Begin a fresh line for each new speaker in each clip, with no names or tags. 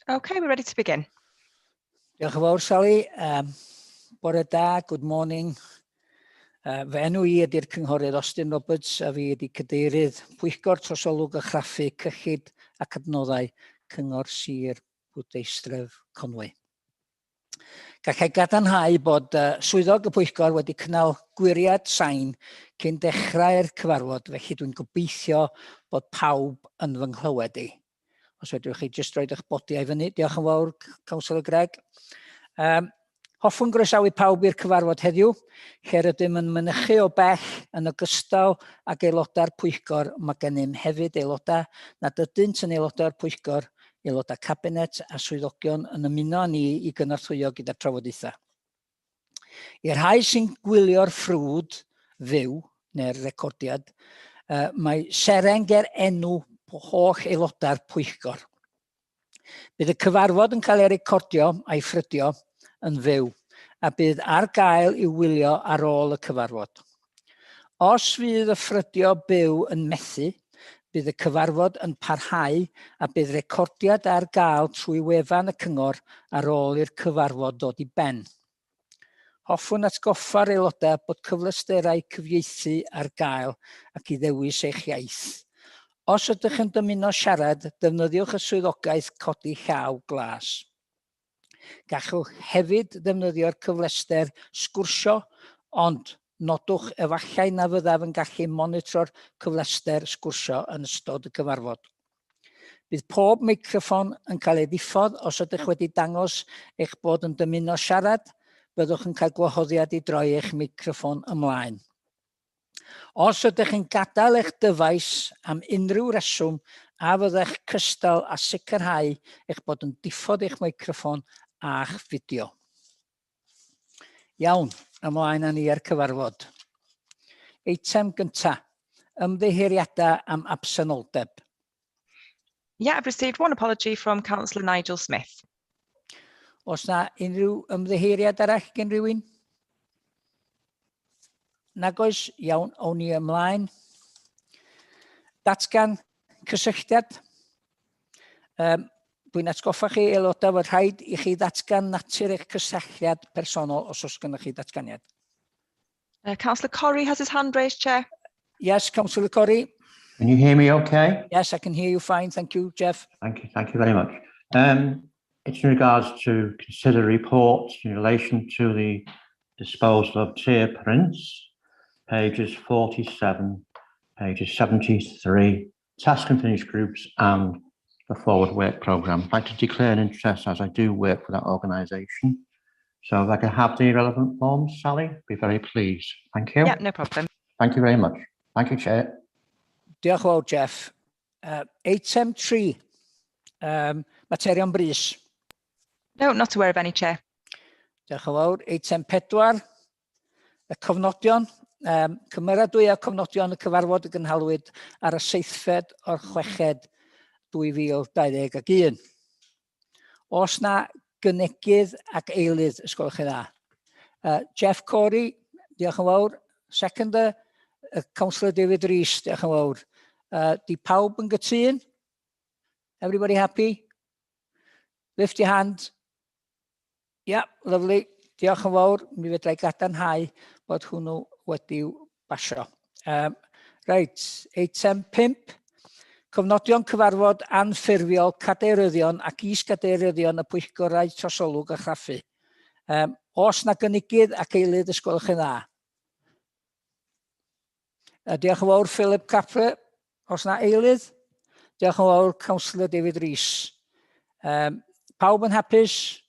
Okay, we're ready to begin.
Diolch yn fawr, Sally. Bore da, good morning. Fy enw I ydy'r cynghorydd Austin Roberts a fi ydy cadeirydd Pwyllgor Trosolwg a Chraffu Cyllid ac Adnoddau Cyngor Sir Bwrdeistref Conwy. Gallai gadarnhau bod swyddog y Pwyllgor wedi cynnal gwiriad sain cyn dechrau'r cyfarfod, felly dwi'n gobeithio bod pawb yn fy nghlywed i. Os fedrwch chi jyst roed eich bodiau fyny. Diolch yn fawr, Councillor Greg. Hoffwn groesawu pawb i'r cyfarfod heddiw, lle rydym yn mynychu o bell yn ogystal ag aelodau'r Pwyllgor. Mae gennym hefyd aelodau nad ydynt yn aelodau'r Pwyllgor, aelodau cabinet a swyddogion yn ymuno ni I gynorthwyo gyda'r trafodaethau. I'r rhai sy'n gwylio'r ffrwd fyw, neu'r recordiad, mae seren ger enw holl aelodau'r Pwyllgor. Bydd y cyfarfod yn cael ei recordio a'i ffrydio yn fyw, a bydd ar gael I wylio ar ôl y cyfarfod. Os fydd y ffrydio byw yn methu, bydd y cyfarfod yn parhau a bydd recordiad ar gael trwy wefan y cyngor ar ôl i'r cyfarfod dod I ben. Hoffwn atgoffa'r aelodau bod cyfleusterau cyfieithu ar gael ac I ddewis eich iaith. Os ydych yn dymuno siarad, defnyddiwch y swyddogaeth codi llaw glas. Gallwch hefyd ddefnyddio'r cyfleuster sgwrsio, ond nodwch efallai na fyddaf yn gallu monitro'r cyfleuster sgwrsio yn ystod y cyfarfod. Bydd pob meicroffon yn cael ei ddiffodd os ydych wedi dangos eich bod yn dymuno siarad, byddwch yn cael gwahoddiad I droi eich meicroffon ymlaen. Os ydych yn gadael eich dyfais am unrhyw reswm a fyddech cystal a sicrhau eich bod yn diffodd eich meicroffon a'ch fideo. Iawn, ymlaen â ni ar cyfarfod. Eitem gynta, ymddiheuriadau am absenoldeb.
Yeah, I've received one apology from Councillor Nigel Smith.
Os na unrhyw ymddiheuriad arall gen rywun? Nag oes, iawn, awn ni ymlaen. Datgan cysylltiad. Dwi'n atgoffa chi aelodau fod rhaid I chi ddatgan natur eich cysylltiad personol os oes gennych chi datganiad.
Councillor Corrie has his hand raised, Chair.
Yes, Councillor Corrie.
Can you hear me okay?
Yes, I can hear you fine. Thank you, Jeff.
Thank you very much. It's in regards to consider reports in relation to the disposal of tier prints, pages 47, pages 73, task and finish groups and the forward work programme. I'd like to declare an interest as I do work for that organisation. So if I can have the relevant forms, Sally, I'd be very pleased. Thank you.
Yeah, no problem.
Thank you very much. Thank you, Chair.
Diolch yn fawr, Jeff. Eitem 3, materion brys.
No, not aware of any, Chair.
Diolch yn fawr. Eitem 4, y cofnodion. Cymeradwy a cofnodion y cyfarfod y gynhalwyd ar y 7fed o'r 6ed 2021. Os na gynegydd ac eilydd, ysgolwch chi dda. Jeff Corey, diolch yn fawr. Seconder, Councillor David Rees, diolch yn fawr. Di pawb yn gytun? Everybody happy? Lift your hand. Yeah, lovely. Diolch yn fawr. Mi fedrai gadarnhau bod hwnnw wedi'w basio. Right, eitem 5. Cofnodion cyfarfod anffurfiol cadeiryddion ac is-gadeiryddion y Pwyllgorau Trosolwg a Chraffu. Os na gynigydd ac eilydd ysgolwch yn dda. Diolch yn fawr Philip Capra. Os na eilydd. Diolch yn fawr Councillor David Rees. Pawb yn hapus?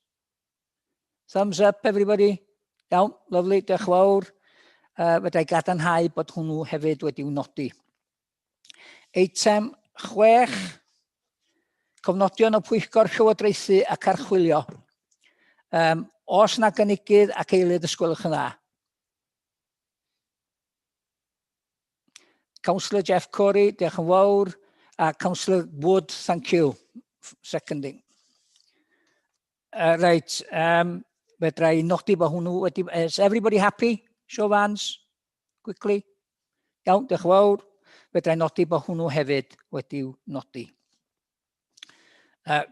Thumbs up everybody? Iawn, lovely, diolch yn fawr. Fydai gadarnhau bod hwnnw hefyd wedi'w nodi. Eitem 6, cofnodion o Pwyllgor Llywodraethu ac archwilio. Os na gynigydd ac eilydd ysgolwch yn dda. Councillor Jeff Corey, diolch yn fawr. A Councillor Wood, thank you. Seconding. Right, fedrai nodi bod hwnnw wedi... Is everybody happy? Show of hands, quickly. Iawn, diolch yn fawr. Fedrai nodi bod hwnnw hefyd wedi'w nodi.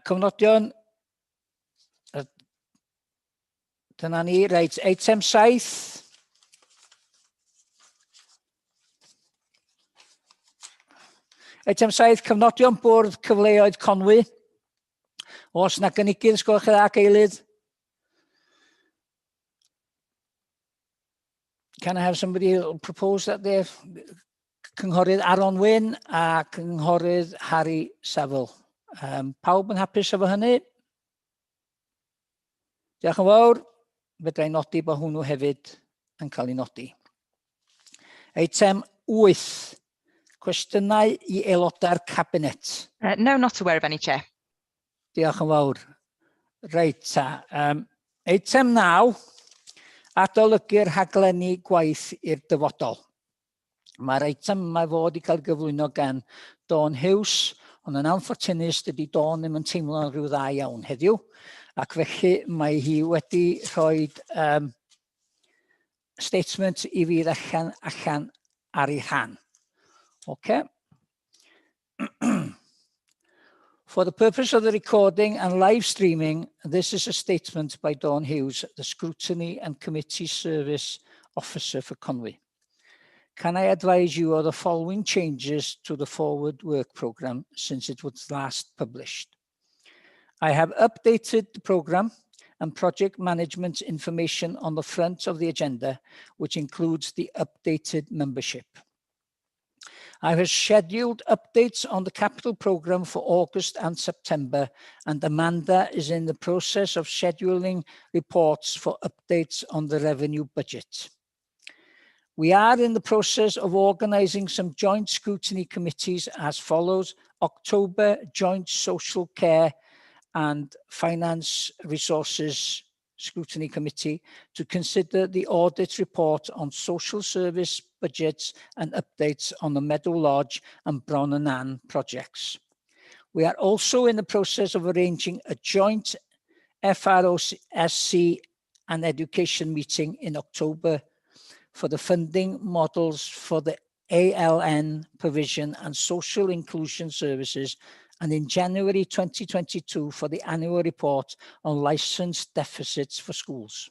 Cofnodion Dyna ni, reit, eitem 7. Eitem 7, cyfnodion bwrdd cyfleoedd Conwy. Os na gynigydd, sgwrwch chi dda, Cyllid? Can I have somebody propose that they cynghorydd Aron Wyn a cynghorydd Harry Saville. Pawb yn hapus efo hynny? Diolch yn fawr. Fedra i nodi bod hwnnw hefyd yn cael ei nodi. Eitem 8. Cwestiynau i aelodau'r cabinet.
No, not aware of any, Chair.
Diolch yn fawr. Reit ta. Eitem 9. Adolygu'r rhaglenni gwaith i'r dyfodol. Mae'r eitem yma fod i cael gyflwyno gan Dawn Hughes, ond yn anffyrtunus dydy Dawn ddim yn teimlo'n rhyw dda iawn heddiw, ac felly mae hi wedi rhoi statement i fi allan ar ei rhan. Okay. For the purpose of the recording and live streaming, this is a statement by Dawn Hughes, the Scrutiny and Committee Service Officer for Conwy. Can I advise you of the following changes to the forward work programme since it was last published? I have updated the programme and project management information on the front of the agenda, which includes the updated membership. I have scheduled updates on the capital programme for August and September, and Amanda is in the process of scheduling reports for updates on the revenue budget. We are in the process of organising some joint scrutiny committees as follows: October Joint Social Care and Finance Resources Scrutiny Committee to consider the audit report on social service budgets and updates on the Meadow Lodge and Bron and Ann projects. We are also in the process of arranging a joint FROSC and education meeting in October for the funding models for the ALN provision and social inclusion services, and in January 2022 for the annual report on licensed deficits for schools.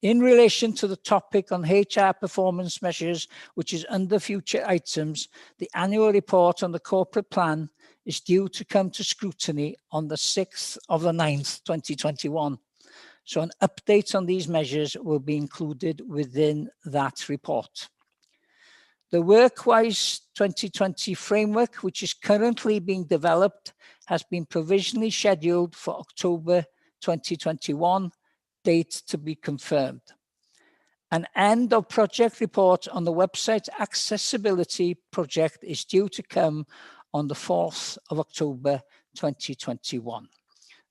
In relation to the topic on HR performance measures, which is under future items, the annual report on the corporate plan is due to come to scrutiny on the 6th of the 9th, 2021. So an update on these measures will be included within that report. The Workwise 2020 framework, which is currently being developed, has been provisionally scheduled for October 2021, date to be confirmed. An end of project report on the website accessibility project is due to come on the 4th of October 2021.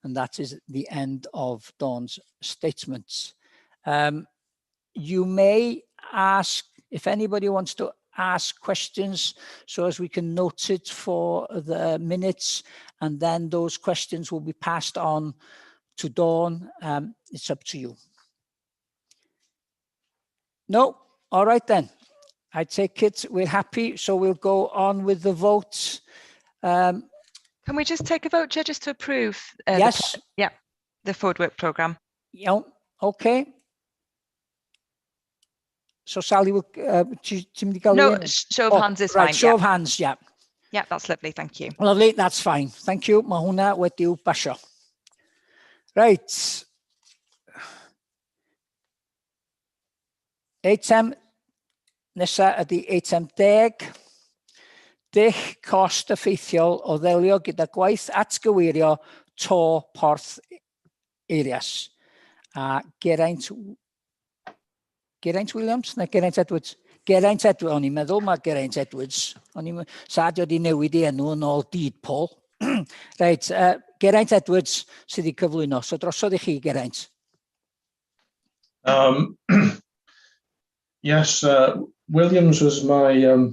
And that is the end of Dawn's statements. You may ask, if anybody wants to ask questions, so as we can note it for the minutes, and then those questions will be passed on to Dawn. It's up to you. No? All right then. I take it we're happy, so we'll go on with the vote.
Can we just take a vote, Chair, just to approve?
Yes.
The forward work programme.
Yeah, okay. So Sally, no,
show of hands is fine.
Right, show of hands, yeah.
Yeah, that's lovely, thank you.
Lovely, that's fine. Thank you. Ma hwnna wedi'w basio. Right. Eitem nesa ydi eitem 10. Dull cost effeithiol o ddelio gyda gwaith atgyweirio to porth eirias. Geraint Williams, na Geraint Edwards? Geraint Edwards, o'n i'n meddwl mae Geraint Edwards. Sadio di newid i enw yn ôl Deed Paul. Reit, Geraint Edwards sydd wedi cyflwyno. So drosodd i chi, Geraint.
Yes, Williams was my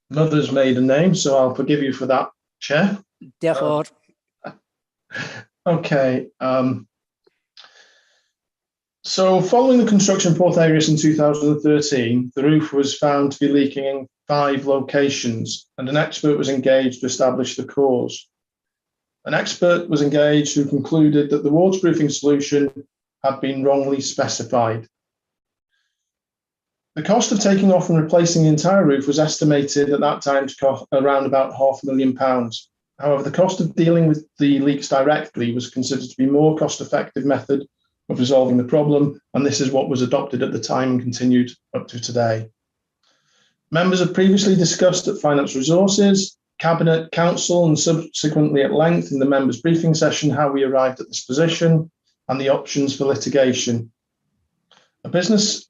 mother's maiden name, so I'll forgive you for that, Chair.
Diolch o'r.
Okay. So following the construction of Porth Eirias in 2013, the roof was found to be leaking in 5 locations, and an expert was engaged to establish the cause. An expert was engaged who concluded that the waterproofing solution had been wrongly specified. The cost of taking off and replacing the entire roof was estimated at that time to cost around about £500,000. However, the cost of dealing with the leaks directly was considered to be a more cost-effective method of resolving the problem, and this is what was adopted at the time and continued up to today. Members have previously discussed at Finance Resources, Cabinet, Council, and subsequently at length in the members' briefing session how we arrived at this position and the options for litigation. A business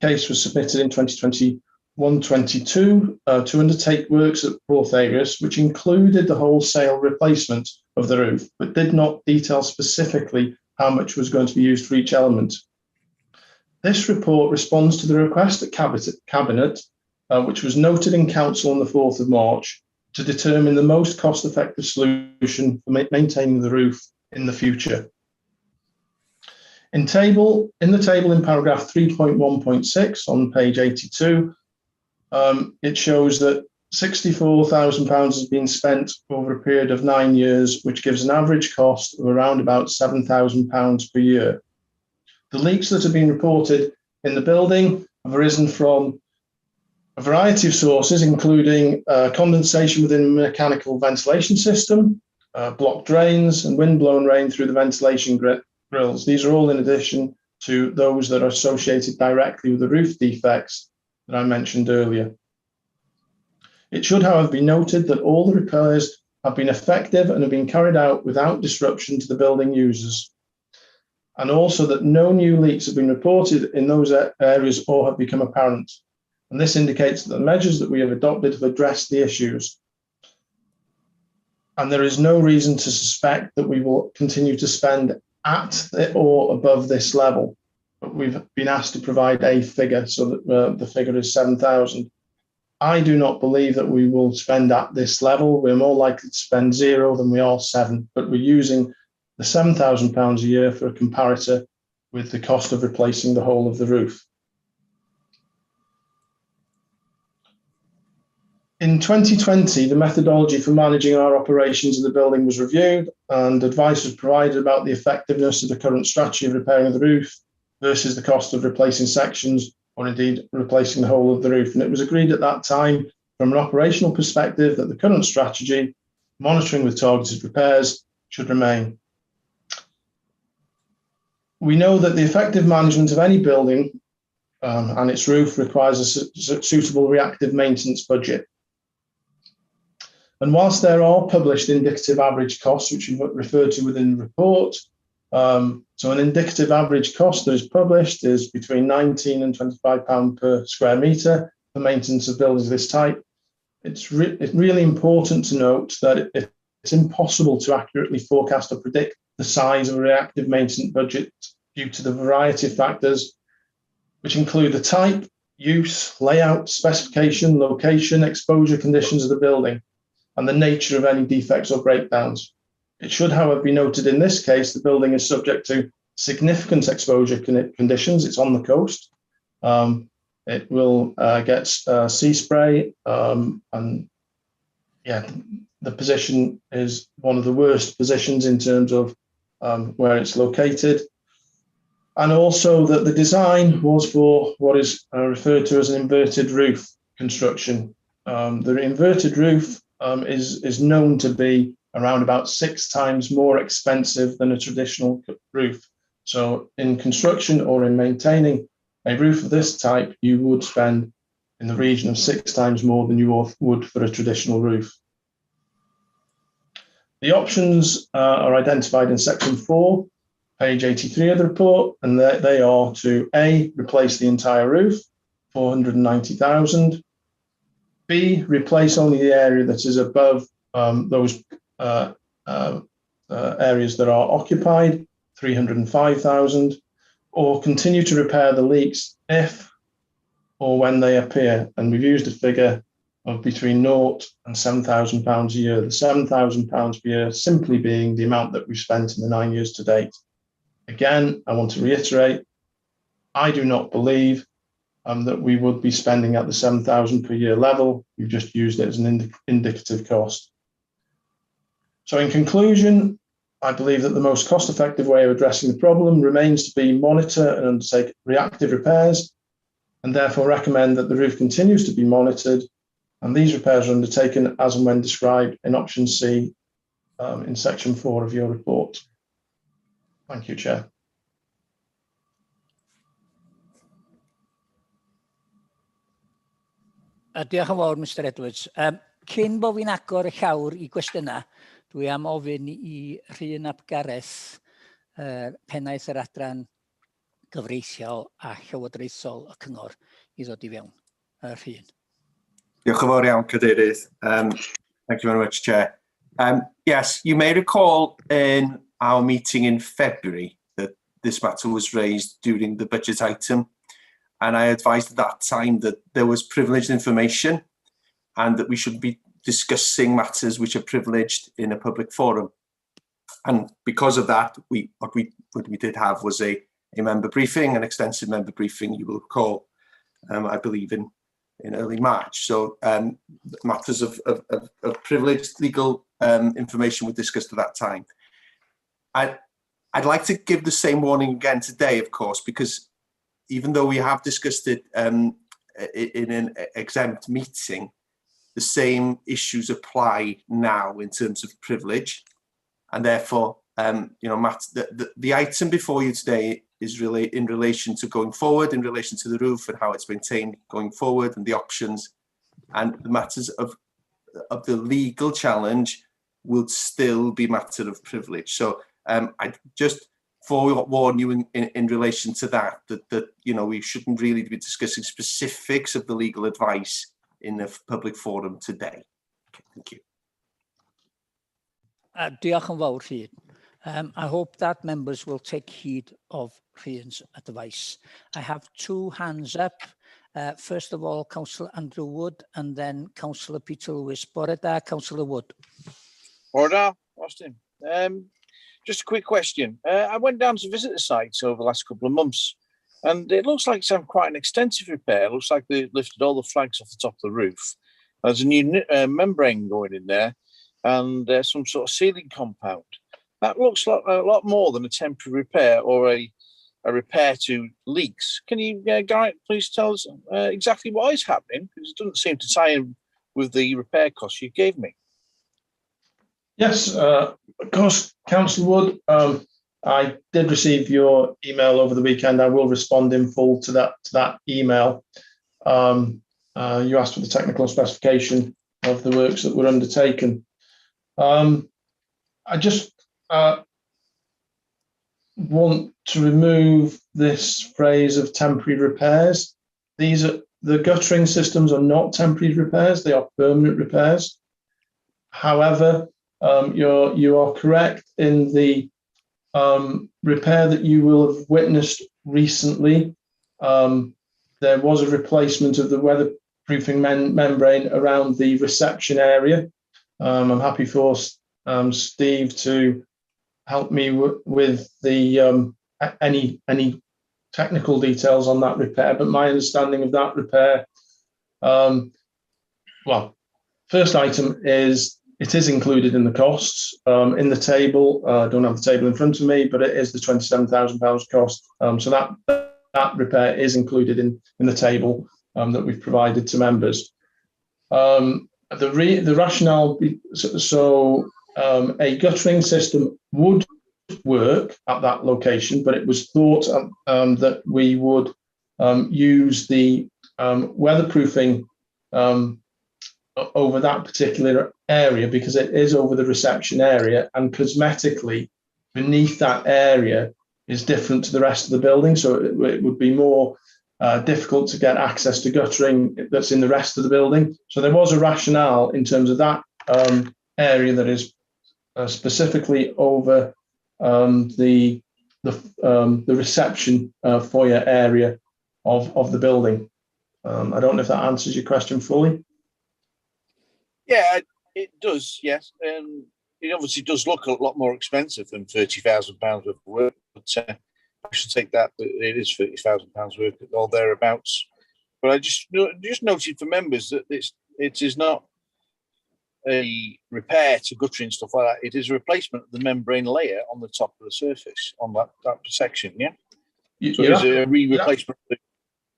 case was submitted in 2021-22 to undertake works at Porthairius, which included the wholesale replacement of the roof, but did not detail specifically how much was going to be used for each element. This report responds to the request at Cabinet, which was noted in Council on the 4th of March, to determine the most cost-effective solution for maintaining the roof in the future. In the table in paragraph 3.1.6 on page 82, it shows that £64,000 has been spent over a period of 9 years, which gives an average cost of around about £7,000 per year. The leaks that have been reported in the building have arisen from a variety of sources, including condensation within the mechanical ventilation system, blocked drains, and wind-blown rain through the ventilation grills. These are all in addition to those that are associated directly with the roof defects that I mentioned earlier. It should, however, be noted that all the repairs have been effective and have been carried out without disruption to the building users, and also that no new leaks have been reported in those areas or have become apparent. And this indicates that the measures that we have adopted have addressed the issues. And there is no reason to suspect that we will continue to spend at or above this level. But we've been asked to provide a figure, so that the figure is 7,000. I do not believe that we will spend at this level. We're more likely to spend 0 than we are 7, but we're using the £7,000 a year for a comparator with the cost of replacing the whole of the roof. In 2020, the methodology for managing our operations in the building was reviewed and advice was provided about the effectiveness of the current strategy of repairing the roof versus the cost of replacing sections or indeed replacing the whole of the roof. And it was agreed at that time, from an operational perspective, that the current strategy, monitoring with targeted repairs, should remain. We know that the effective management of any building and its roof requires a suitable reactive maintenance budget. And whilst there are published indicative average costs, which we've referred to within the report, so an indicative average cost that is published is between £19 and £25 per square metre for maintenance of buildings of this type. It's really important to note that it's impossible to accurately forecast or predict the size of a reactive maintenance budget due to the variety of factors, which include the type, use, layout, specification, location, exposure conditions of the building, and the nature of any defects or breakdowns. It should, however, be noted in this case, the building is subject to significant exposure conditions. It's on the coast. It will get sea spray, and yeah, the position is one of the worst positions in terms of where it's located. And also that the design was for what is referred to as an inverted roof construction. The inverted roof is known to be around about 6 times more expensive than a traditional roof. So in construction or in maintaining a roof of this type, you would spend in the region of 6 times more than you would for a traditional roof. The options are identified in section 4, page 83 of the report, and they are to A, replace the entire roof, 490,000. B, replace only the area that is above those areas that are occupied, 305,000, or continue to repair the leaks if or when they appear. And we've used a figure of between £0 and £7,000 a year. The £7,000 per year simply being the amount that we've spent in the 9 years to date. Again, I want to reiterate, I do not believe that we would be spending at the £7,000 per year level. We've just used it as an indicative cost. So in conclusion, I believe that the most cost-effective way of addressing the problem remains to be monitor and undertake reactive repairs, and therefore recommend that the roof continues to be monitored, and these repairs are undertaken as and when described in option C in section 4 of your report. Thank you, Chair.
Diolch yn fawr, Mr Edwards. Cyn bo fi'n agor y llawr I gwestiynau, dwi am ofyn I Rhun ap Gareth, pennaeth yr adran gyfreithiol a llywodraethol y cyngor I ddod I fewn. Rhun.
Diolch yn fawr iawn, Cadeirydd. Thank you very much, Chair. Yes, you may recall in our meeting in February that this matter was raised during the budget item, and I advised at that time that there was privileged information and that we should be discussing matters which are privileged in a public forum. And because of that, what we did have was a member briefing, an extensive member briefing, you will recall, I believe in early March. So matters of privileged legal information were discussed at that time. I'd like to give the same warning again today, of course, because even though we have discussed it in an exempt meeting, the same issues apply now in terms of privilege, and therefore, the item before you today is really in relation to going forward, in relation to the roof and how it's maintained going forward and the options, and the matters of the legal challenge will still be matter of privilege. So I just forewarn you in relation to that we shouldn't really be discussing specifics of the legal advice in the public forum today. Okay, thank you.
Diolch yn fawr, Rhun. I hope that members will take heed of Rhun's advice. I have two hands up. First of all, Councillor Andrew Wood, and then Councillor Peter Lewis. Bore da, Councillor Wood.
Bore da, Austin. Just a quick question. I went down to visit the site over the last couple of months, and it looks like it's had quite an extensive repair. It looks like they lifted all the flags off the top of the roof. There's a new membrane going in there, and some sort of ceiling compound. That looks like a lot more than a temporary repair or a repair to leaks. Can you, Garrett, please tell us exactly what is happening? Because it doesn't seem to tie in with the repair costs you gave me.
Yes, of course, Councillor Wood. I did receive your email over the weekend. I will respond in full to that email. You asked for the technical specification of the works that were undertaken. I just want to remove this phrase of temporary repairs. The guttering systems are not temporary repairs; they are permanent repairs. However, you are correct in the repair that you will have witnessed recently. There was a replacement of the weatherproofing membrane around the reception area. I'm happy for Steve to help me with the any technical details on that repair, but my understanding of that repair, well, first item is it is included in the costs in the table. I don't have the table in front of me, but it is the £27,000 cost. So that repair is included in the table that we've provided to members. The rationale, so a guttering system would work at that location, but it was thought that we would use the weatherproofing over that particular area because it is over the reception area, and cosmetically beneath that area is different to the rest of the building, so it would be more difficult to get access to guttering that's in the rest of the building. So there was a rationale in terms of that area that is specifically over the reception foyer area of the building. I don't know if that answers your question fully.
Yeah, it does, yes. It obviously does look a lot more expensive than £30,000 worth of work, but I should take that it is £30,000 worth or thereabouts. But I just noted for members that it is not a repair to guttering and stuff like that. It is a replacement of the membrane layer on the top of the surface on that section. Yeah. So it's a replacement.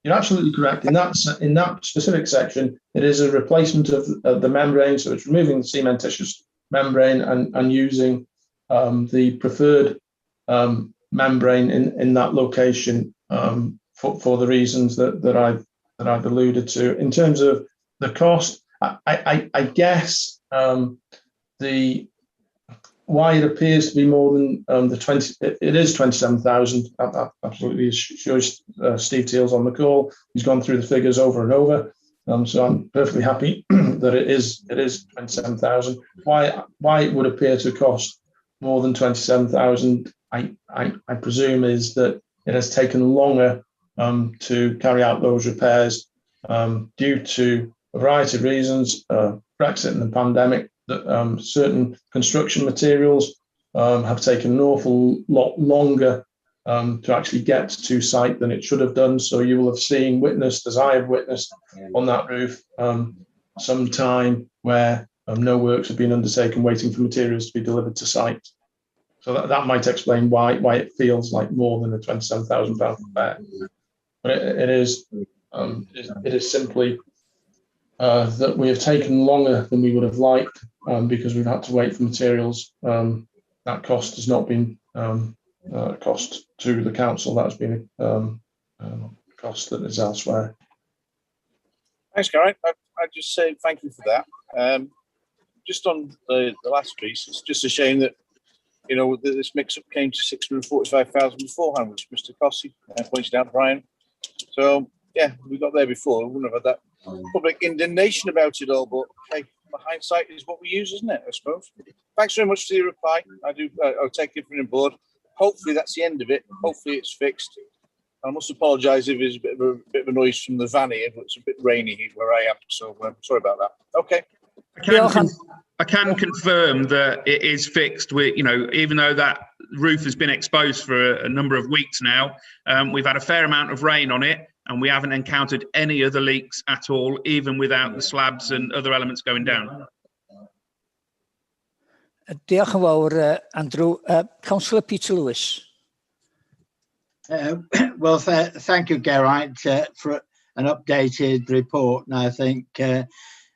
You're absolutely correct. In that specific section, it is a replacement of the membrane. So it's removing the cementitious membrane and using the preferred membrane in that location for the reasons that I've alluded to. In terms of the cost, I guess why it appears to be more than the 20, it is 27,000. That absolutely shows Steve Teal's on the call. He's gone through the figures over and over. So I'm perfectly happy that it is 27,000. Why it would appear to cost more than 27,000, I presume, is that it has taken longer to carry out those repairs due to a variety of reasons, Brexit and the pandemic, that certain construction materials have taken an awful lot longer to actually get to site than it should have done. So you will have witnessed, as I have witnessed on that roof, some time where no works have been undertaken waiting for materials to be delivered to site. So that might explain why it feels like more than a £27,000 repair. But it is simply that we have taken longer than we would have liked because we've had to wait for materials. That cost has not been cost to the council. That has been a cost that is elsewhere.
Thanks, Gary. I just say thank you for that. Just on the last piece, it's just a shame that this mix-up came to 645,000 beforehand, which Mr. Cossey pointed out, Brian. So yeah, we got there before. We wouldn't have had that public indignation about it all, but hey, hindsight is what we use, isn't it? I suppose. Thanks very much for your reply. I'll take it from the board. Hopefully that's the end of it. Hopefully it's fixed. I must apologise if there's a bit of a noise from the van here, but it's a bit rainy here where I am, so sorry about that. Okay.
I can confirm that it is fixed. Even though that roof has been exposed for a number of weeks now, we've had a fair amount of rain on it, and we haven't encountered any other leaks at all, even without the slabs and other elements going down.
Diolch yn fawr, Andrew. Councillor Peter Lewis.
Well, thank you, Geraint, for an updated report. And I think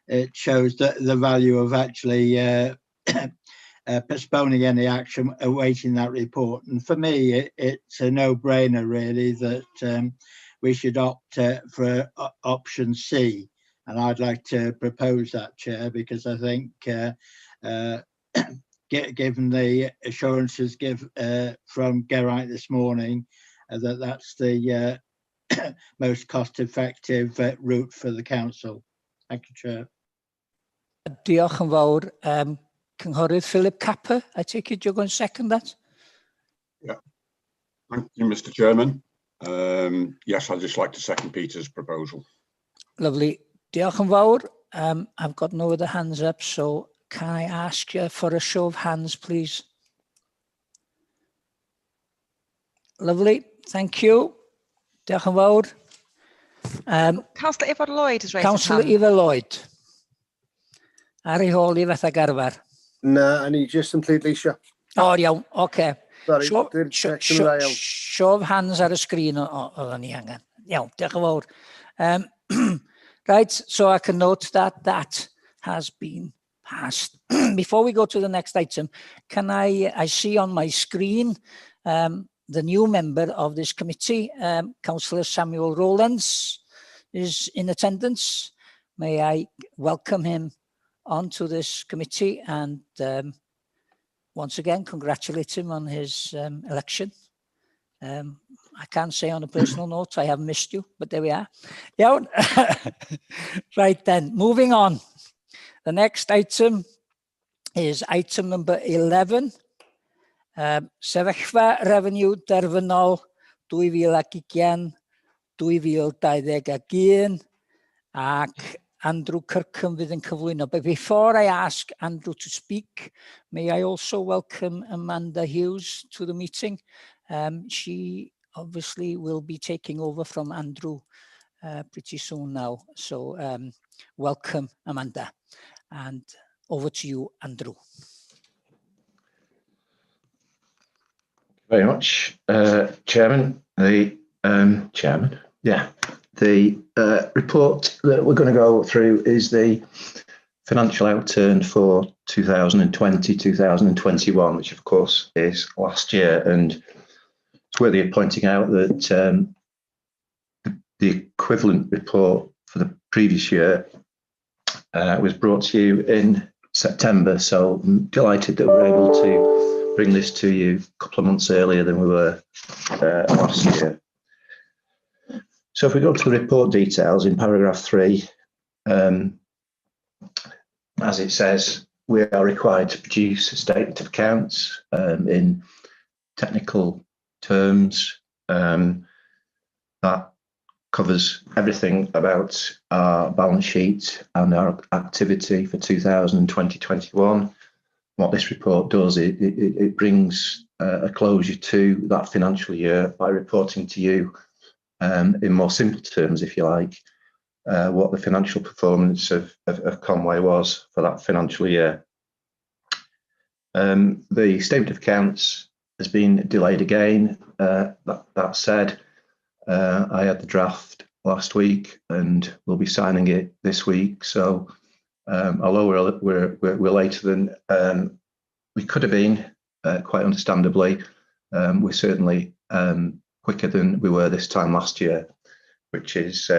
it shows the value of actually postponing any action, awaiting that report. And for me, it's a no-brainer, really, that we should opt for option C. And I'd like to propose that, Chair, because I think given the assurances from Geraint this morning, that's the most cost-effective route for the council. Thank you, Chair.
Diolch yn fawr. Cynghorydd Philip Capper, I take it you're going to second that?
Yeah. Thank you, Mr. Chairman. Yes, I'd just like to second Peter's proposal.
Lovely. Diolch yn fawr. I've got no other hands up, so can I ask you for a show of hands, please? Lovely. Thank you. Diolch yn fawr.
Councillor Ifor Lloyd has raised
Councillor
his hand.
Ifor Lloyd. Ar ei hôl i fatha garfar.
Na, ni jyst yn pleidleisio.
O, iawn, oce.
Sorry,
Show of hands ar y sgrin oedden ni angen. Iawn, diolch yn fawr. Right, so I can note that has been passed. Before we go to the next item, I see on my screen the new member of this committee, Councillor Samuel Rowlands, is in attendance. May I welcome him onto this committee and once again congratulate him on his election. I can't say on a personal note, I have missed you, but there we are. Yeah. Right then, moving on. The next item is item number 11. Sefyllfa revenue derfynol 2020-2021 ac Andrew Kirkham fydd yn cyflwyno. But before I ask Andrew to speak, may I also welcome Amanda Hughes to the meeting. She obviously will be taking over from Andrew pretty soon now. So welcome, Amanda. And Over to you, Andrew.
Very much, Chairman. The report that we're going to go through is the financial outturn for 2020-2021, which of course is last year, and it's worthy of pointing out that the equivalent report for the previous year was brought to you in September, so I'm delighted that we're able to bring this to you a couple of months earlier than we were last year. So if we go to the report details in paragraph 3, as it says, we are required to produce a statement of accounts in technical terms that covers everything about our balance sheet and our activity for 2020-21. What this report does, it brings a closure to that financial year by reporting to you in more simple terms, if you like, what the financial performance of Conway was for that financial year. The statement of accounts has been delayed again. That said, I had the draft last week and we'll be signing it this week. So although we're later than we could have been, quite understandably, we're certainly quicker than we were this time last year, which is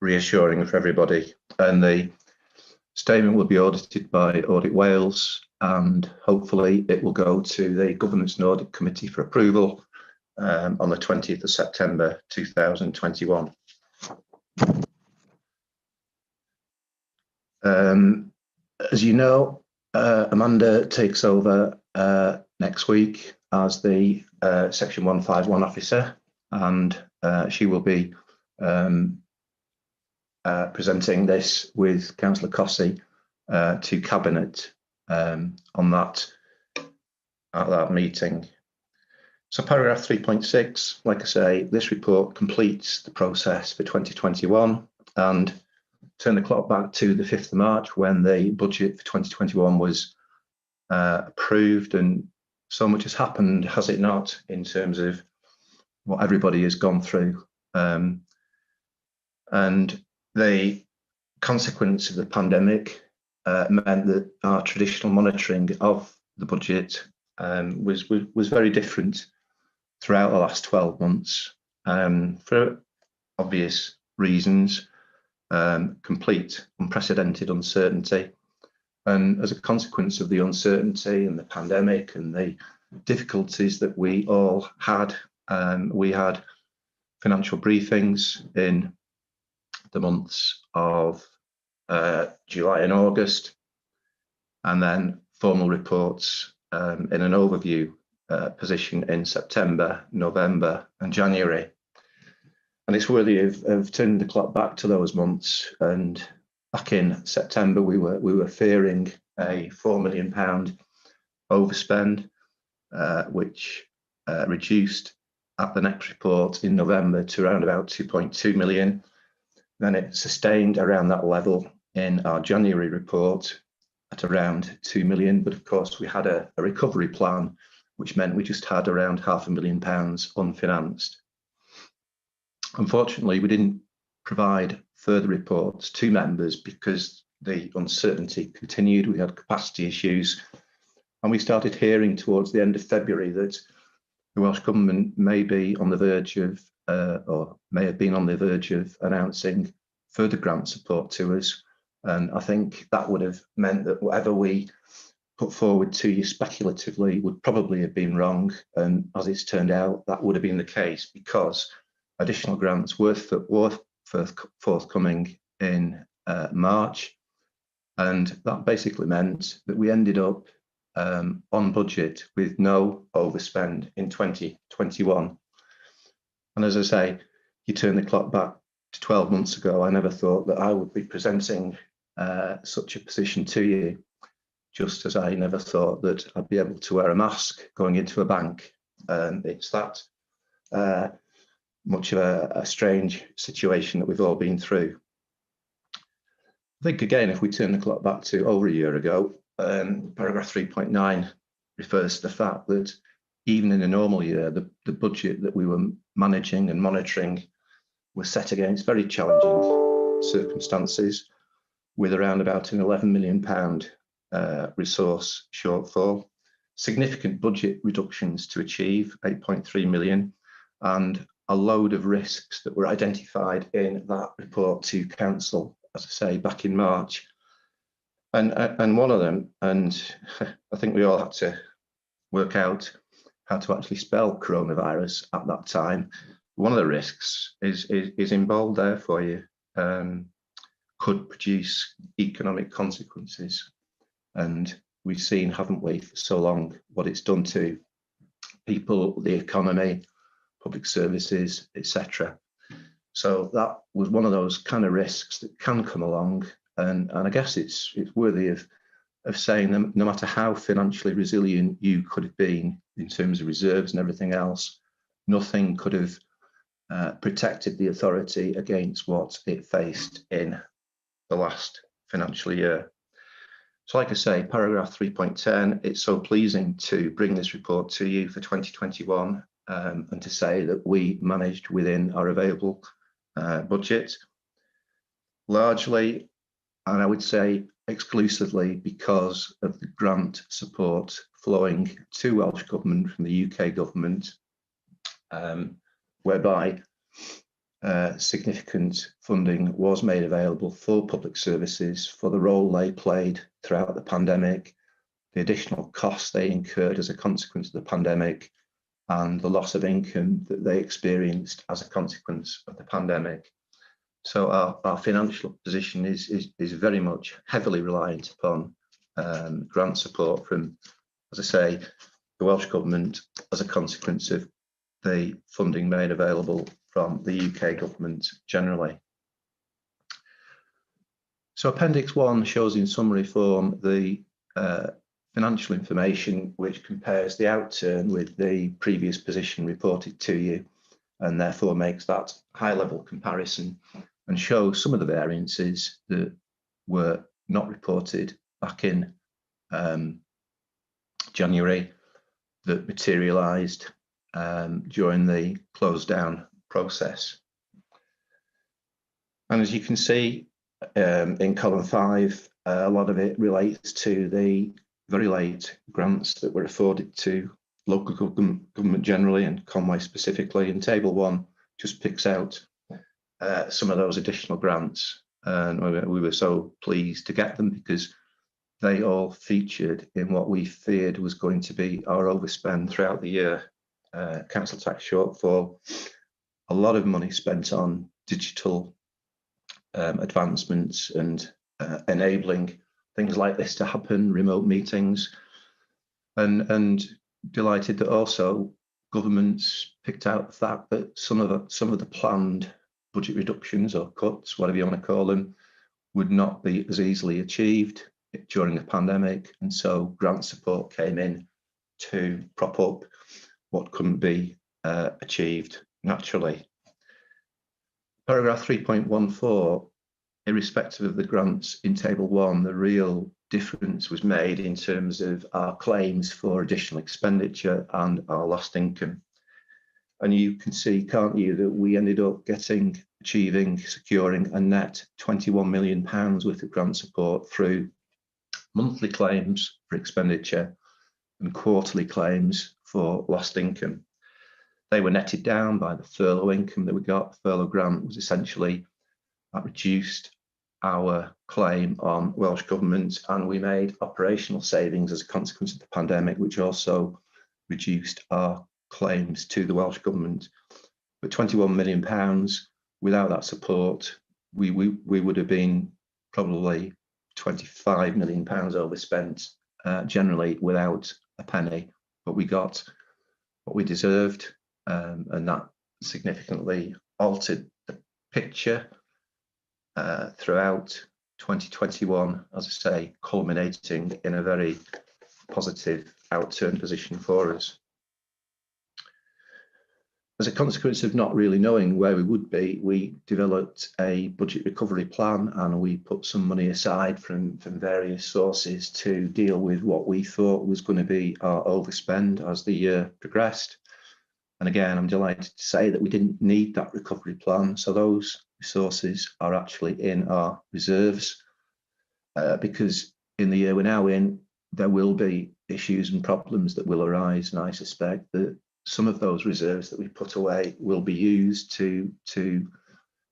reassuring for everybody. And the statement will be audited by Audit Wales, and hopefully it will go to the Governance and Audit Committee for approval on the 20th of September 2021. As you know, Amanda takes over next week as the Section 151 officer, and she will be presenting this with Councillor Cossey to Cabinet on that at that meeting. So paragraph 3.6, like I say, this report completes the process for 2021 and turn the clock back to the 5th of March when the budget for 2021 was approved, and so much has happened, has it not, in terms of what everybody has gone through. And the consequence of the pandemic meant that our traditional monitoring of the budget was very different throughout the last 12 months for obvious reasons. Complete unprecedented uncertainty, and as a consequence of the uncertainty and the pandemic and the difficulties that we all had, we had financial briefings in the months of July and August, and then formal reports in an overview position in September, November and January. And it's worthy of turning the clock back to those months. And back in September, we were fearing a £4 million overspend, which reduced at the next report in November to around about 2.2 million. Then it sustained around that level in our January report at around 2 million. But of course, we had a recovery plan, which meant we just had around £500,000 unfinanced. Unfortunately, we didn't provide further reports to members because the uncertainty continued. We had capacity issues, and we started hearing towards the end of February that the Welsh Government may be on the verge of, or may have been on the verge of announcing further grant support to us. And I think that would have meant that whatever we put forward to you speculatively would probably have been wrong. And as it's turned out, that would have been the case, because additional grants were forthcoming in March, and that basically meant that we ended up on budget with no overspend in 2021. And as I say, you turn the clock back to 12 months ago, I never thought that I would be presenting such a position to you, just as I never thought that I'd be able to wear a mask going into a bank. It's that much of a strange situation that we've all been through. think, again, if we turn the clock back to over a year ago, paragraph 3.9 refers to the fact that even in a normal year, the budget that we were managing and monitoring was set against very challenging circumstances, with around about an £11 million resource shortfall, significant budget reductions to achieve, 8.3 million, and a load of risks that were identified in that report to council, as I say, back in March. And one of them, and I think we all had to work out how to actually spell coronavirus at that time. One of the risks is in bold there for you, could produce economic consequences. And we've seen, haven't we, for so long, what it's done to people, the economy, public services, etc. So that was one of those kind of risks that can come along. And I guess it's worthy of saying that no matter how financially resilient you could have been in terms of reserves and everything else, nothing could have protected the authority against what it faced in the last financial year. So like I say, paragraph 3.10, it's so pleasing to bring this report to you for 2021 and to say that we managed within our available budget, largely, and I would say exclusively, because of the grant support flowing to Welsh Government from the UK Government, whereby significant funding was made available for public services for the role they played throughout the pandemic, the additional costs they incurred as a consequence of the pandemic, and the loss of income that they experienced as a consequence of the pandemic. So our financial position is very much heavily reliant upon grant support from, as I say, the Welsh Government as a consequence of the funding made available from the UK Government generally. So Appendix 1 shows in summary form the financial information which compares the outturn with the previous position reported to you, and therefore makes that high-level comparison and shows some of the variances that were not reported back in January that materialised during the close down process. And as you can see in column 5, a lot of it relates to the very late grants that were afforded to local government generally and Conway specifically, and table 1 just picks out some of those additional grants, and we were so pleased to get them because they all featured in what we feared was going to be our overspend throughout the year. Council tax shortfall, a lot of money spent on digital advancements and enabling things like this to happen, remote meetings, and delighted that also governments picked out the fact that some of the planned budget reductions or cuts, whatever you want to call them, would not be as easily achieved during the pandemic, and so grant support came in to prop up what couldn't be achieved naturally. Paragraph 3.14, irrespective of the grants in table 1, the real difference was made in terms of our claims for additional expenditure and our lost income. And you can see, can't you, that we ended up securing a net £21 million worth of grant support through monthly claims for expenditure and quarterly claims for lost income. They were netted down by the furlough income that we got. The furlough grant was essentially, that reduced our claim on Welsh Government, and we made operational savings as a consequence of the pandemic, which also reduced our claims to the Welsh Government. But £21 million, without that support, we would have been probably £25 million overspent, generally without a penny, but we got what we deserved, and that significantly altered the picture throughout 2021, as I say, culminating in a very positive outturn position for us. as a consequence of not really knowing where we would be, we developed a budget recovery plan, and we put some money aside from various sources to deal with what we thought was going to be our overspend as the year progressed. And again, I'm delighted to say that we didn't need that recovery plan. So those resources are actually in our reserves, because in the year we're now in, there will be issues and problems that will arise. And I suspect that some of those reserves that we put away will be used to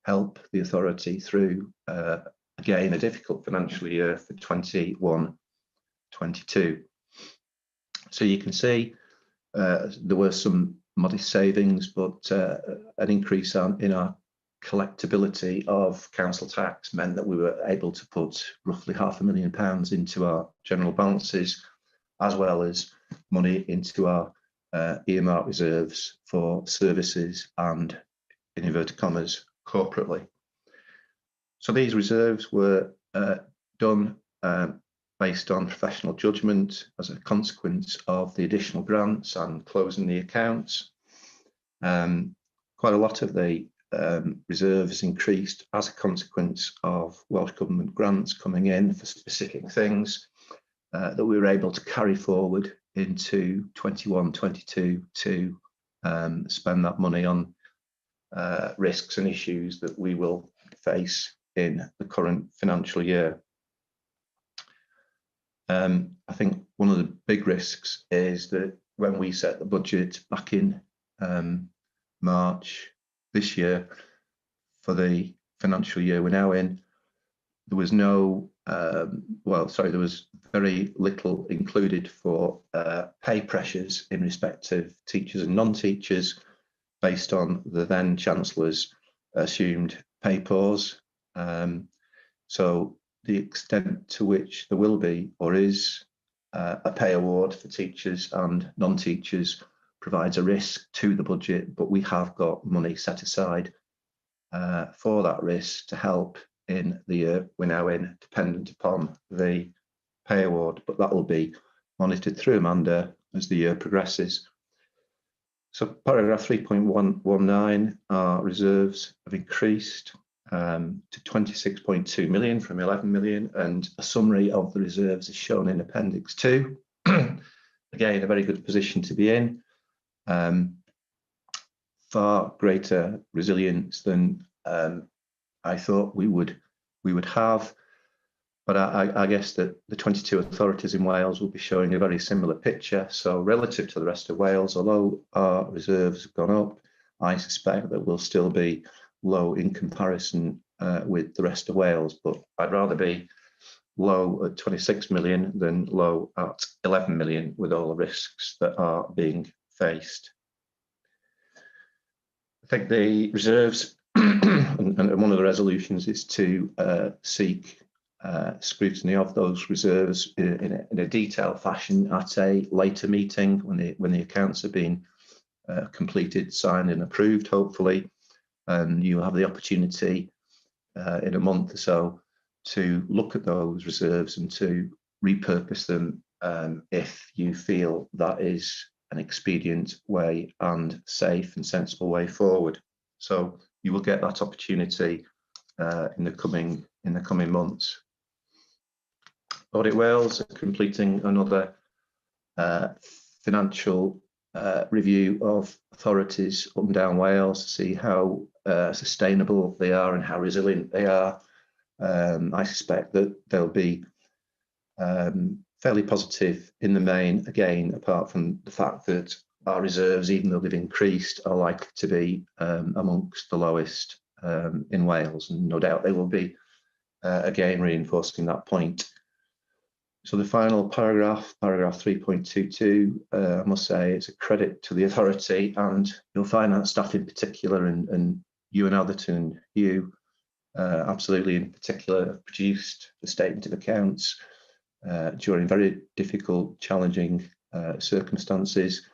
help the authority through, again, a difficult financial year for 21-22. So you can see there were some modest savings, but an increase in our collectability of council tax meant that we were able to put roughly £500,000 into our general balances, as well as money into our earmark reserves for services and, in inverted commas, corporately. So these reserves were done based on professional judgment as a consequence of the additional grants and closing the accounts. Quite a lot of the reserves increased as a consequence of Welsh Government grants coming in for specific things that we were able to carry forward into 21-22 to spend that money on risks and issues that we will face in the current financial year. I think one of the big risks is that when we set the budget back in March this year for the financial year we're now in, there was no, there was very little included for pay pressures in respect of teachers and non-teachers based on the then Chancellor's assumed pay pause. So the extent to which there will be or is a pay award for teachers and non-teachers provides a risk to the budget, but we have got money set aside for that risk to help in the year we're now in, dependent upon the pay award, but that will be monitored through Amanda as the year progresses. So paragraph 3.119, our reserves have increased to 26.2 million from 11 million, and a summary of the reserves is shown in Appendix 2. Again, a very good position to be in. Far greater resilience than I thought we would have, but I guess that the 22 authorities in Wales will be showing a very similar picture. So relative to the rest of Wales, although our reserves have gone up, I suspect that we'll still be low in comparison with the rest of Wales, but I'd rather be low at 26 million than low at 11 million with all the risks that are being faced. I think the reserves and one of the resolutions is to seek scrutiny of those reserves in a detailed fashion at a later meeting when the accounts have been completed, signed and approved, hopefully. And you will have the opportunity in a month or so to look at those reserves and to repurpose them if you feel that is an expedient way and safe and sensible way forward. So you will get that opportunity in the coming months. Audit Wales are completing another financial review of authorities up and down Wales to see how sustainable they are and how resilient they are. I suspect that they'll be fairly positive in the main, again, apart from the fact that our reserves, even though they've increased, are likely to be amongst the lowest in Wales, and no doubt they will be, again, reinforcing that point. So the final paragraph 3.22, I must say it's a credit to the authority and your finance staff in particular, and you and Atherton, you absolutely in particular have produced the statement of accounts during very difficult, challenging circumstances.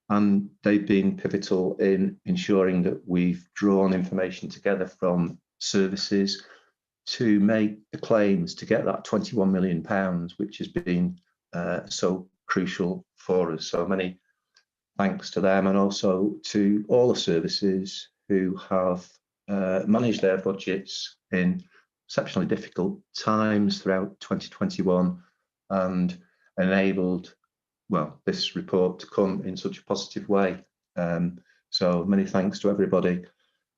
And they've been pivotal in ensuring that we've drawn information together from services to make the claims to get that £21 million, which has been so crucial for us. So many thanks to them, and also to all the services who have managed their budgets in exceptionally difficult times throughout 2021 and enabled, well, this report to come in such a positive way. So many thanks to everybody.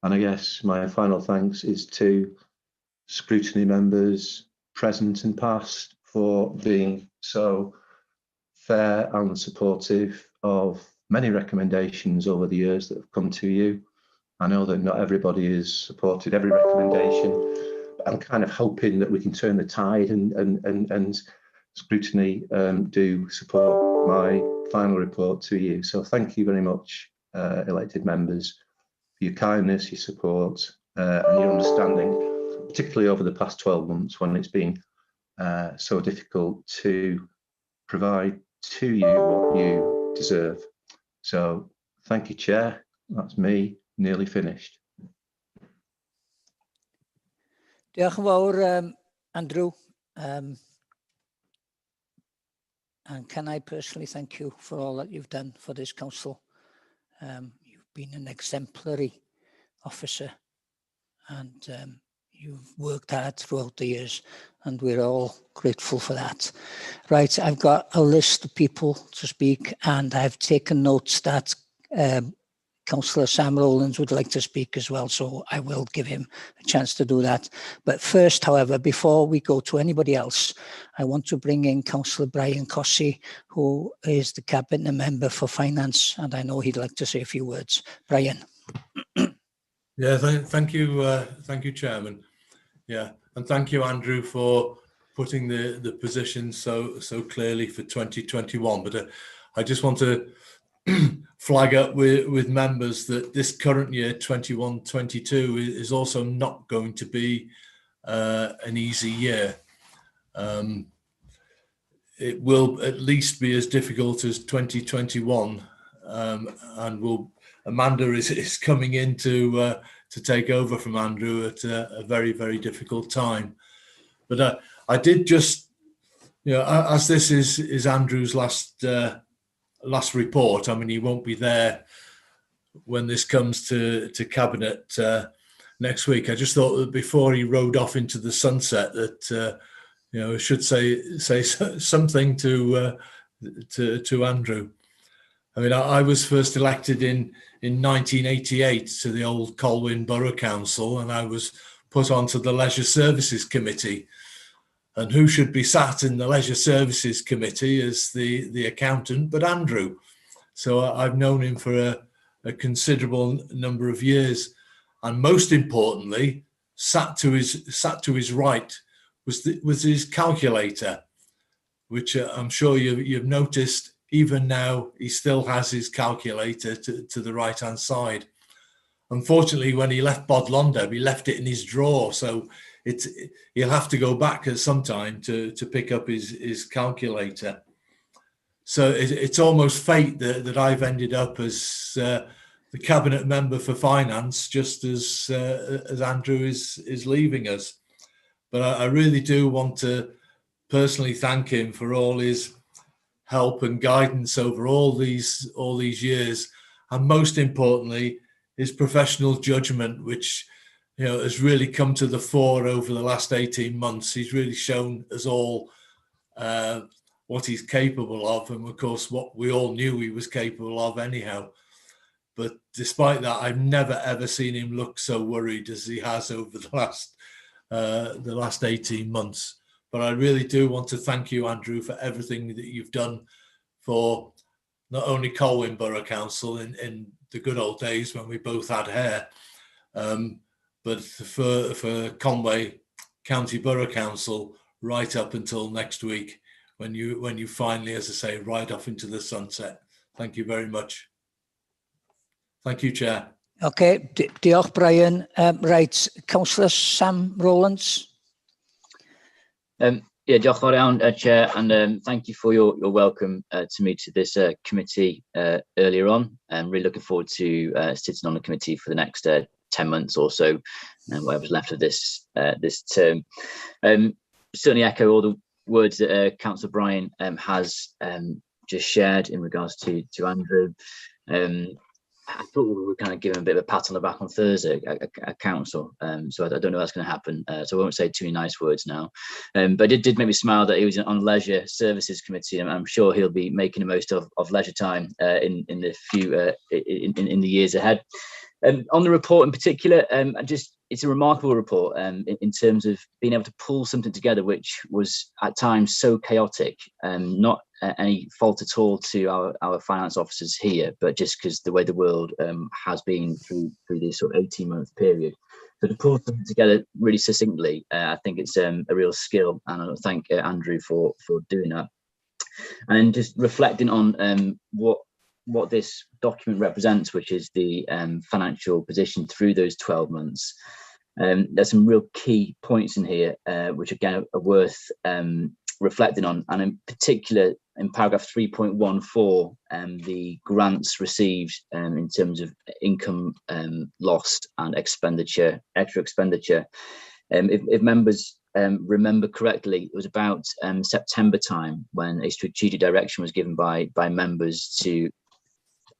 And I guess my final thanks is to scrutiny members, present and past, for being so fair and supportive of many recommendations over the years that have come to you. I know that not everybody has supported every recommendation, but I'm kind of hoping that we can turn the tide and scrutiny do support my final report to you. So thank you very much, elected members, for your kindness, your support, and your understanding, particularly over the past 12 months when it's been so difficult to provide to you what you deserve. So thank you, Chair. That's me, nearly finished.
Diolch yn fawr, Andrew. And can I personally thank you for all that you've done for this council. You've been an exemplary officer, and you've worked hard throughout the years, and we're all grateful for that. Right, I've got a list of people to speak, and I've taken notes that Councillor Sam Rowlands would like to speak as well, so I will give him a chance to do that. But first, however, before we go to anybody else, I want to bring in Councillor Brian Cossey, who is the Cabinet Member for Finance, and I know he'd like to say a few words. Brian.
Yeah, thank you, Chairman. Yeah, and thank you, Andrew, for putting the position so clearly for 2021. But I just want to flag up with members that this current year, 21-22, is also not going to be an easy year. It will at least be as difficult as 2021, and Amanda is coming in to take over from Andrew at a very, very difficult time. But I did just, as this is Andrew's last report. I mean, he won't be there when this comes to Cabinet next week. I just thought that before he rode off into the sunset that I should say something to Andrew. I mean, I was first elected in 1988 to the old Colwyn Borough Council, and I was put onto the Leisure Services Committee. And who should be sat in the Leisure Services Committee as the accountant but Andrew. So I've known him for a considerable number of years, and most importantly, sat to his right was his calculator, which I'm sure you've noticed. Even now, he still has his calculator to the right-hand side. Unfortunately, when he left Bodlonda, he left it in his drawer, so he'll have to go back at some time to pick up his calculator. So it's almost fate that I've ended up as the Cabinet Member for Finance, just as Andrew is leaving us. But I really do want to personally thank him for all his help and guidance over all these years, and most importantly, his professional judgment, which has really come to the fore over the last 18 months. He's really shown us all what he's capable of, and of course what we all knew he was capable of anyhow. But despite that, I've never ever seen him look so worried as he has over the last 18 months. But I really do want to thank you, Andrew, for everything that you've done for not only Colwyn Borough Council in the good old days when we both had hair, but for Conway County Borough Council right up until next week, when you finally, as I say, ride off into the sunset. Thank you very much. Thank you, Chair.
Okay, diolch, Brian. Right, Councillor Sam Rowlands.
Yeah, diolch fawr iawn, Chair, and thank you for your welcome to me to this committee earlier on. I'm really looking forward to sitting on the committee for the next 10 months or so, and whatever's left of this term. Certainly echo all the words that Councillor Brian has just shared in regards to Andrew. I thought we were kind of giving a bit of a pat on the back on Thursday at council. So I don't know what's going to happen. So I won't say too many nice words now. But it did make me smile that he was on Leisure Services Committee, and I'm sure he'll be making the most of leisure time in the in the years ahead. On the report in particular, it's a remarkable report in terms of being able to pull something together which was at times so chaotic, not any fault at all to our finance officers here, but just because the way the world has been through this sort of 18-month period. So to pull something together really succinctly, I think it's a real skill, and I thank Andrew for doing that. And then just reflecting on what this document represents, which is the financial position through those 12 months. There's some real key points in here, which again are worth reflecting on, and in particular in paragraph 3.14, the grants received in terms of income lost and extra expenditure. If members remember correctly, it was about September time when a strategic direction was given by members to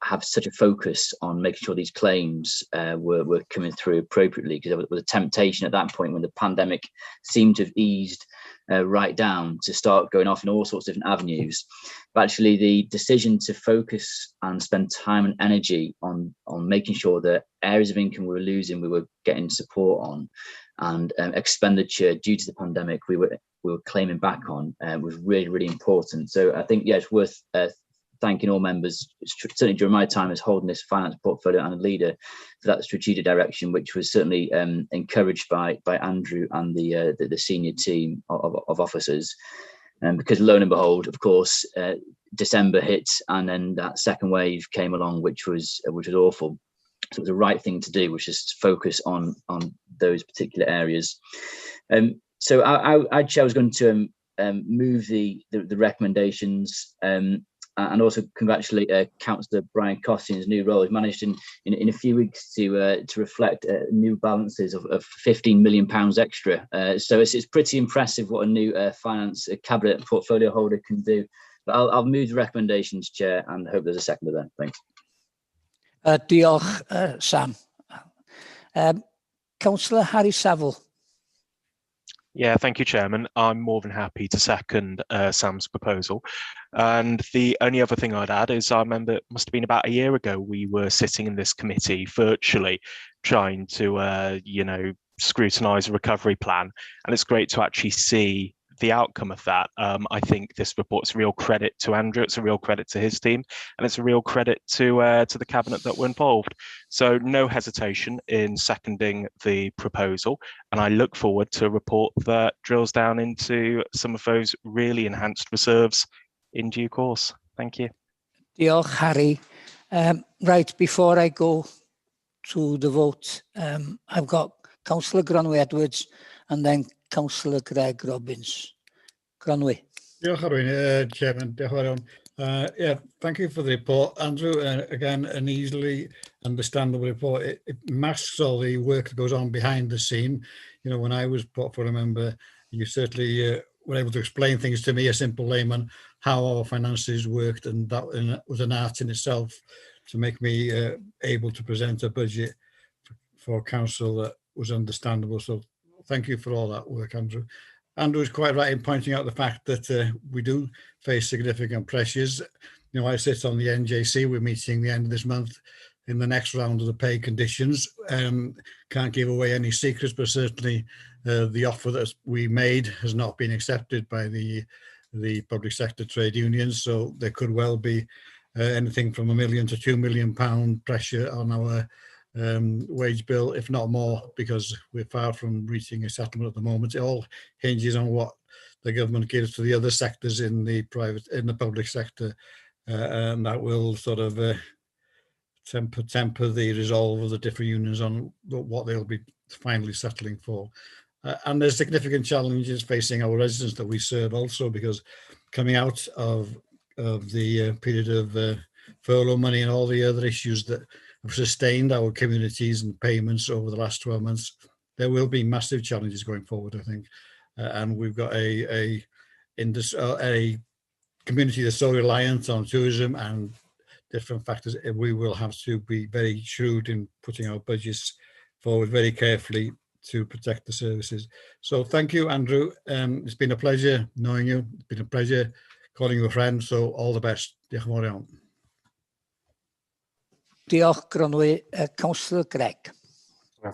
have such a focus on making sure these claims were coming through appropriately, because there was a temptation at that point when the pandemic seemed to have eased right down to start going off in all sorts of different avenues. But actually the decision to focus and spend time and energy on making sure that areas of income we were losing, we were getting support on, and expenditure due to the pandemic we were claiming back on was really, really important. So I think, yeah, it's worth thanking all members, certainly during my time as holding this finance portfolio and a leader, for that strategic direction, which was certainly encouraged by Andrew and the senior team of officers. Because lo and behold, of course, December hit, and then that second wave came along, which was awful. So it was the right thing to do, which is to focus on those particular areas. So I was going to move the recommendations. And also congratulate Councillor Brian Cossey in his new role. He's managed in a few weeks to reflect new balances of £15 million extra. So it's pretty impressive what a new finance cabinet portfolio holder can do. But I'll move the recommendations, Chair, and hope there's a second there. Thanks.
Diolch, Sam. Councillor Harry Saville.
Yeah, thank you, Chairman. I'm more than happy to second Sam's proposal. And the only other thing I'd add is I remember it must have been about a year ago, we were sitting in this committee virtually trying to, scrutinise a recovery plan. And it's great to actually see the outcome of that. I think this report's a real credit to Andrew, it's a real credit to his team, and it's a real credit to the cabinet that were involved. So no hesitation in seconding the proposal, and I look forward to a report that drills down into some of those really enhanced reserves in due course. Thank you.
Diolch, Harry. Right, before I go to the vote, I've got Councillor Gronwy Edwards and then Councillor Greg Robbins. Gronwy.
Diolch Arwyn, Chairman. Diolch yn fawr. Yeah, thank you for the report, Andrew. Again, an easily understandable report. It masks all the work that goes on behind the scene. You know, when I was portfolio member, you certainly were able to explain things to me, a simple layman, how our finances worked, and that was an art in itself to make me able to present a budget for council that was understandable. So thank you for all that work, Andrew. Andrew is quite right in pointing out the fact that we do face significant pressures. You know, I sit on the NJC, we're meeting the end of this month in the next round of the pay conditions. Can't give away any secrets, but certainly the offer that we made has not been accepted by the public sector trade unions. So there could well be anything from £1 million to £2 million pressure on our wage bill, if not more, because we're far from reaching a settlement at the moment. It all hinges on what the government gives to the other sectors in the public sector, and that will sort of temper the resolve of the different unions on what they'll be finally settling for. And there's significant challenges facing our residents that we serve also, because coming out of the period of furlough money and all the other issues that have sustained our communities and payments over the last 12 months, there will be massive challenges going forward, I think. And we've got a community that's so reliant on tourism and different factors, we will have to be very shrewd in putting our budgets forward very carefully to protect the services. So thank you, Andrew. It's been a pleasure knowing you. It's been a pleasure calling you a friend. So all the best. Diolch yn fawr iawn.
Diolch, Gronwy. Councillor Gregg.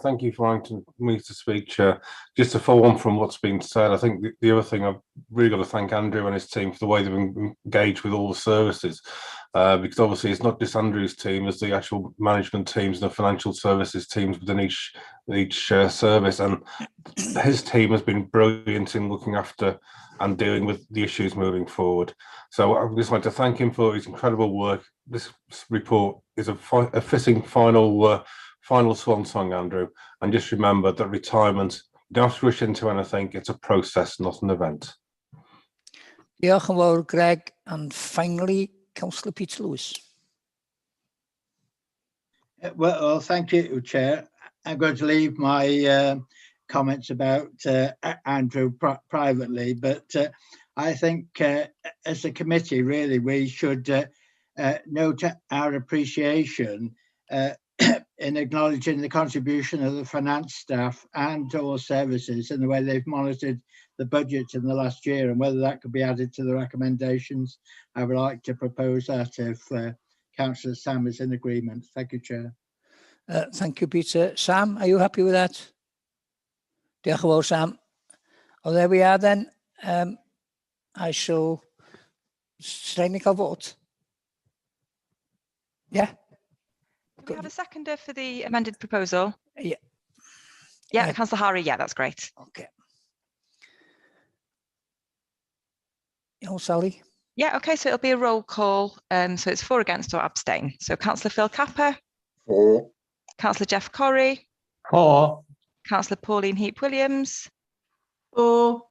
Thank you for allowing me to speak, Chair. Just to follow on from what's been said, I think the other thing I've really got to thank Andrew and his team for the way they've engaged with all the services, because obviously it's not just Andrew's team, as the actual management teams and the financial services teams within each service, and his team has been brilliant in looking after and dealing with the issues moving forward. So I just like to thank him for his incredible work. This report is a fitting final swan song, Andrew, and just remember that retirement, you don't have to rush into anything, it's a process, not an event.
Diolch yn fawr, Greg, and finally, Councillor Peter Lewis.
Well, thank you, Chair. I'm going to leave my comments about Andrew privately, but I think as a committee, really, we should note our appreciation in acknowledging the contribution of the finance staff and all services in the way they've monitored the budget in the last year, and whether that could be added to the recommendations. I would like to propose that if Councillor Sam is in agreement. Thank you, Chair.
Thank you, Peter. Sam, are you happy with that? Diolch yn fawr, Sam. Oh, there we are then. I shall... Strain I cael vote? Yeah?
Do we have a seconder for the amended proposal?
Yeah.
Yeah, Councillor Harry, yeah, that's great.
Okay. Oh, Sally?
Yeah, okay, so it'll be a roll call. So it's 4 against or abstain. So Councillor Phil Capper.
4.
Councillor Jeff Corrie.
4.
Councillor Pauline Heap-Williams. 4.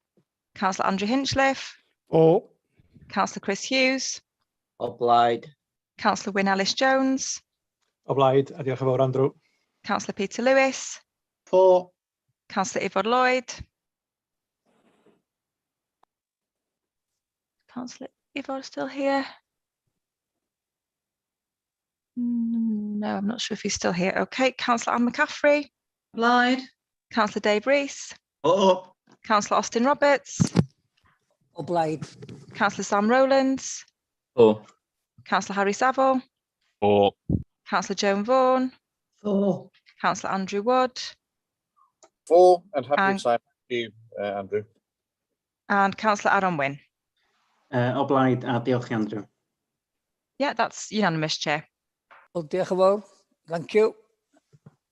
Councillor Andrew Hinchliffe.
4.
Councillor Chris Hughes.
O blaid.
Councillor Wyn Ellis-Jones.
O blaid, a diolch yn fawr, Andrew.
Councillor Peter Lewis.
4.
Councillor Yvonne Lloyd. Councillor Yvonne still here? No, I'm not sure if he's still here. Okay, Councillor Anne McCaffrey. Blaid. Councillor Dave Rees.
Oh.
Councillor Austin Roberts.
O blaid.
Councillor Sam Rowlands.
4.
Councillor Harry Saville.
4.
Councillor Joan Vaughan.
4.
Councillor Andrew Wood.
4, and happy to sign you, Andrew.
And Councillor Aaron Wynne.
O blaid, a diolch, Andrew.
Yeah, that's unanimous, Chair.
Well, diolch yn fawr. Thank you.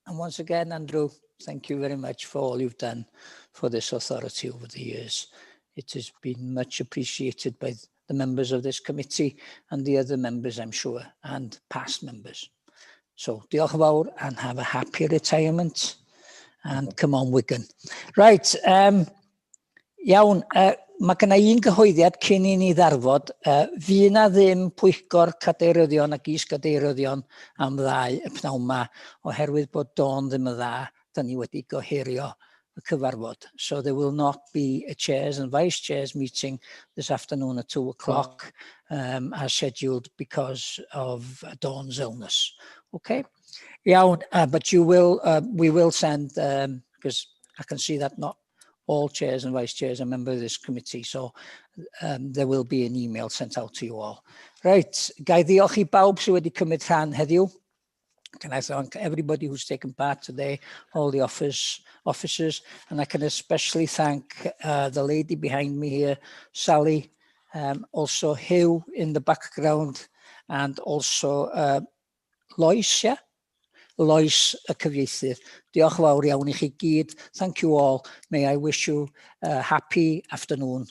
And once again, Andrew, thank you very much for all you've done for this authority over the years. It has been much appreciated by the members of this committee and the other members, I'm sure, and past members. So, diolch yn fawr and have a happy retirement. And come on, Wigan. Right, iawn, mae gynna un gyhoeddiad cyn i ni ddarfod. Fi na ddim pwyllgor cadeiryddion ac is-gadeiryddion am ddau y pnawn yma, oherwydd bod Dawn ddim yn dda, da ni wedi gohirio y cyfarfod. So there will not be a chairs and vice chairs meeting this afternoon at 2 o'clock as scheduled because of Dawn's illness. Okay? Iawn, but you will, we will send, because I can see that not all chairs and vice chairs are members of this committee, so there will be an email sent out to you all. Right, gai ddiolch I bawb sydd wedi cymryd rhan heddiw. Can I thank everybody who's taken part today, all the officers, and I can especially thank the lady behind me here, Sally, also Hugh in the background, and also Lois, yeah? Lois y cyfieithydd. Diolch fawr iawn I chi gyd. Thank you all. May I wish you a happy afternoon.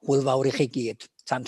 Hwyl fawr I chi gyd.